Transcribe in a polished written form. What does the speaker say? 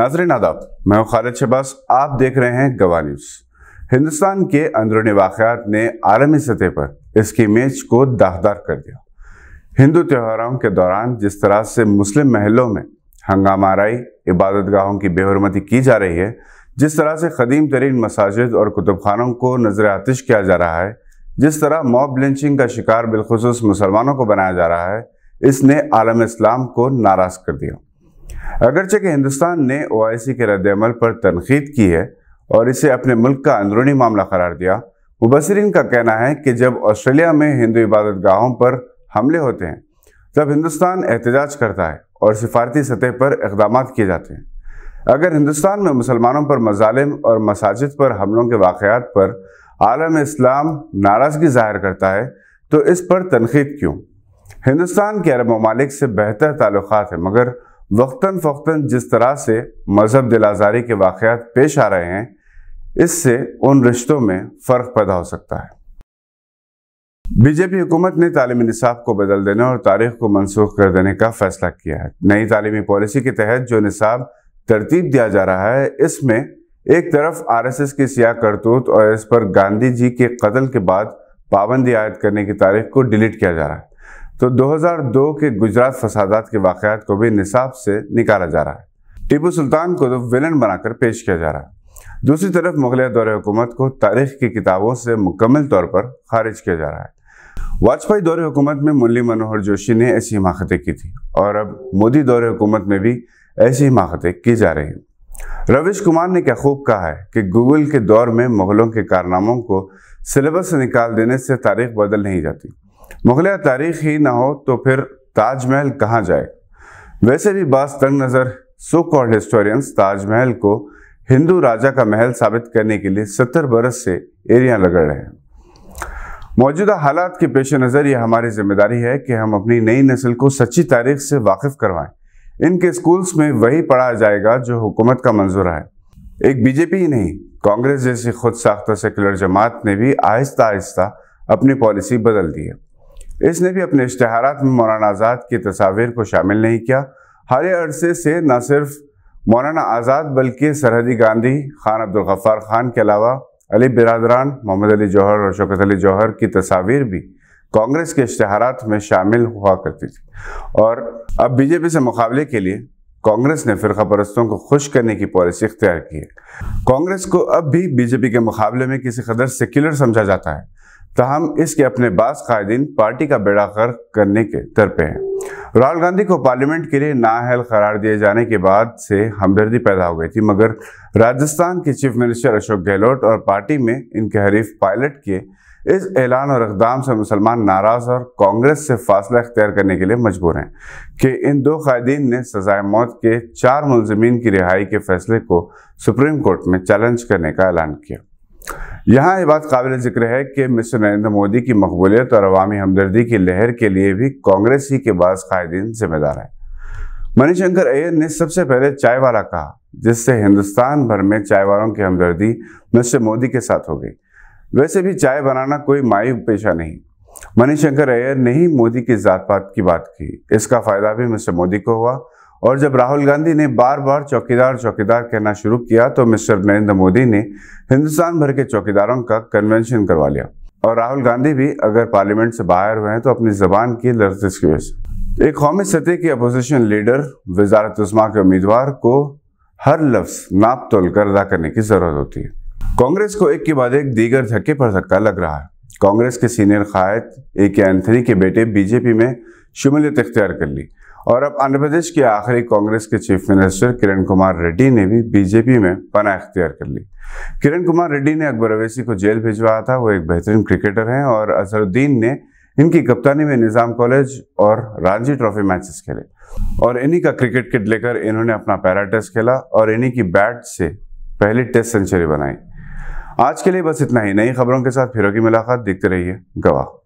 नाज़रीन आदाब, मैं हूं खालिद शहबाज। आप देख रहे हैं गवाह न्यूज़। हिंदुस्तान के अंदरूनी वाक़यात ने आलमी सतह पर इसकी इमेज को दागदार कर दिया। हिंदू त्योहारों के दौरान जिस तरह से मुस्लिम महलों में हंगामा आराई, इबादतगाहों की बेहुरमती की जा रही है, जिस तरह से कदीम तरीन मसाजिद और कुतुबखानों को नजर आतिश किया जा रहा है, जिस तरह मॉब लिंचिंग का शिकार बिलखुसूस मुसलमानों को बनाया जा रहा है, इसने आलम इस्लाम को नाराज कर दिया। अगरचे कि हिंदुस्तान ने ओआईसी के रद्द-ए-अमल पर तनकीद की है और इसे अपने मुल्क का अंदरूनी मामला करार दिया, मुबस्सिरीन का कहना है कि जब ऑस्ट्रेलिया में हिंदू इबादतगाहों पर हमले होते हैं तब हिंदुस्तान एहतजाज करता है और सिफारती सतह पर इक़दाम किए जाते हैं। अगर हिंदुस्तान में मुसलमानों पर मजालिम और मसाजिद पर हमलों के वाक़यात पर आलम इस्लाम नाराज़गी ज़ाहिर करता है तो इस पर तनकीद क्यों? हिंदुस्तान के अरब ममालिक से बेहतर ताल्लुकात हैं, मगर वक्तन फ़ौक्तन जिस तरह से मजहब दिलाजारी के वाक़यात पेश आ रहे हैं, इससे उन रिश्तों में फ़र्क पैदा हो सकता है। बीजेपी हुकूमत ने तालीमी निसाब को बदल देने और तारीख को मनसूख कर देने का फैसला किया है। नई तालीमी पॉलिसी के तहत जो निसाब तरतीब दिया जा रहा है, इसमें एक तरफ आरएसएस की सियाह करतूत और इस पर गांधी जी के कत्ल के बाद पाबंदी आयद करने की तारीख को डिलीट किया जा रहा है, तो 2002 के गुजरात फसादात के वाक़यात को भी निसाब से निकाला जा रहा है। टीपू सुल्तान को तो विलन बनाकर पेश किया जा रहा है। दूसरी तरफ मुगलिया दौरे हुकूमत को तारीख की किताबों से मुकम्मल तौर पर खारिज किया जा रहा है। वाजपेयी दौरे हुकूमत में मुरली मनोहर जोशी ने ऐसी हिमाकतें की थी और अब मोदी दौरे हुकूमत में भी ऐसी हिमाकतें की जा रही हैं। रवीश कुमार ने क्या खूब कहा है कि गूगल के दौर में मुगलों के कारनामों को सिलेबस से निकाल देने से तारीख बदल नहीं जाती। मुगलिया तारीख ही ना हो तो फिर ताजमहल कहाँ जाए? वैसे भी बास तंग नज़र सो कॉल्ड हिस्टोरियंस ताजमहल को हिंदू राजा का महल साबित करने के लिए 70 बरस से एरिया रगड़ रहे हैं। मौजूदा हालात के पेश नज़र यह हमारी जिम्मेदारी है कि हम अपनी नई नस्ल को सच्ची तारीख से वाकिफ करवाएं। इनके स्कूल्स में वही पढ़ाया जाएगा जो हुकूमत का मंजूर है। एक बीजेपी ही नहीं, कांग्रेस जैसी खुद साख्ता सेकुलर जमात ने भी आहिस्ता आहिस्ता अपनी पॉलिसी बदल दी है। इसने भी अपने इश्तिहारात में मौलाना आज़ाद की तस्वीर को शामिल नहीं किया। हालिया अरसे से न सिर्फ मौलाना आज़ाद बल्कि सरहदी गांधी, खान अब्दुल गफ्फार खान के अलावा अली बिरादरान, मोहम्मद अली जौहर और शौकत अली जौहर की तस्वीर भी कांग्रेस के इश्तिहारात में शामिल हुआ करती थी। और अब बीजेपी से मुकाबले के लिए कांग्रेस ने फ़िरका परस्तों को खुश करने की पॉलिसी इख्तियार की है। कांग्रेस को अब भी बीजेपी के मुकाबले में किसी कदर सेक्युलर समझा जाता है, ताहम इसके अपने बास कायदीन पार्टी का बेड़ा गर्क करने के तरफे हैं। राहुल गांधी को पार्लियामेंट के लिए नाअहल करार दिए जाने के बाद से हमदर्दी पैदा हो गई थी, मगर राजस्थान के चीफ मिनिस्टर अशोक गहलोत और पार्टी में इनके हरीफ पायलट के इस ऐलान और इक़दाम से मुसलमान नाराज और कांग्रेस से फासला इख्तियार करने के लिए मजबूर हैं कि इन दो कायदीन ने सजाए मौत के 4 मुलज़िमीन की रिहाई के फैसले को सुप्रीम कोर्ट में चैलेंज करने का ऐलान किया। यहाँ ये बात काबिल जिक्र है कि मिस्टर नरेंद्र मोदी की मकबूलियत और अवामी हमदर्दी की लहर के लिए भी कांग्रेस ही के बाज़ कायदीन जिम्मेदार हैं। मणिशंकर अय्यर ने सबसे पहले चाय वाला कहा, जिससे हिंदुस्तान भर में चाय वालों की हमदर्दी मिस्टर मोदी के साथ हो गई। वैसे भी चाय बनाना कोई मायूब पेशा नहीं। मणिशंकर अय्यर ने ही मोदी की जात पात की बात की। इसका फ़ायदा भी मिस्टर मोदी को हुआ और जब राहुल गांधी ने बार बार चौकीदार चौकीदार कहना शुरू किया तो मिस्टर नरेंद्र मोदी ने हिंदुस्तान भर के चौकीदारों का कन्वेंशन करवा लिया। और राहुल गांधी भी अगर पार्लियामेंट से बाहर हुए हैं तो अपनी ज़बान की लर्जिश की वजह से। एक कौमी सतह की अपोजिशन लीडर, वज़ारत उस्मा के उम्मीदवार को हर लफ्ज़ नाप तोल कर अदा करने की ज़रूरत होती है। कांग्रेस को एक के बाद एक दीगर धक्के पर धक्का लग रहा है। कांग्रेस के सीनियर कायद ए.के. एंथनी के बेटे बीजेपी में शमूलियत इख्तियार कर ली और अब आंध्र प्रदेश के आखिरी कांग्रेस के चीफ मिनिस्टर किरण कुमार रेड्डी ने भी बीजेपी में पनाह इख्तियार कर ली। किरण कुमार रेड्डी ने अकबर अवैसी को जेल भिजवाया था। वो एक बेहतरीन क्रिकेटर हैं और अजहरुद्दीन ने इनकी कप्तानी में निज़ाम कॉलेज और रणजी ट्रॉफी मैचेस खेले और इन्हीं का क्रिकेट किट लेकर इन्होंने अपना पैरा टेस्ट खेला और इन्हीं की बैट से पहली टेस्ट सेंचुरी बनाई। आज के लिए बस इतना ही। नई खबरों के साथ फिर होगी मुलाकात। देखते रहिए गवाह।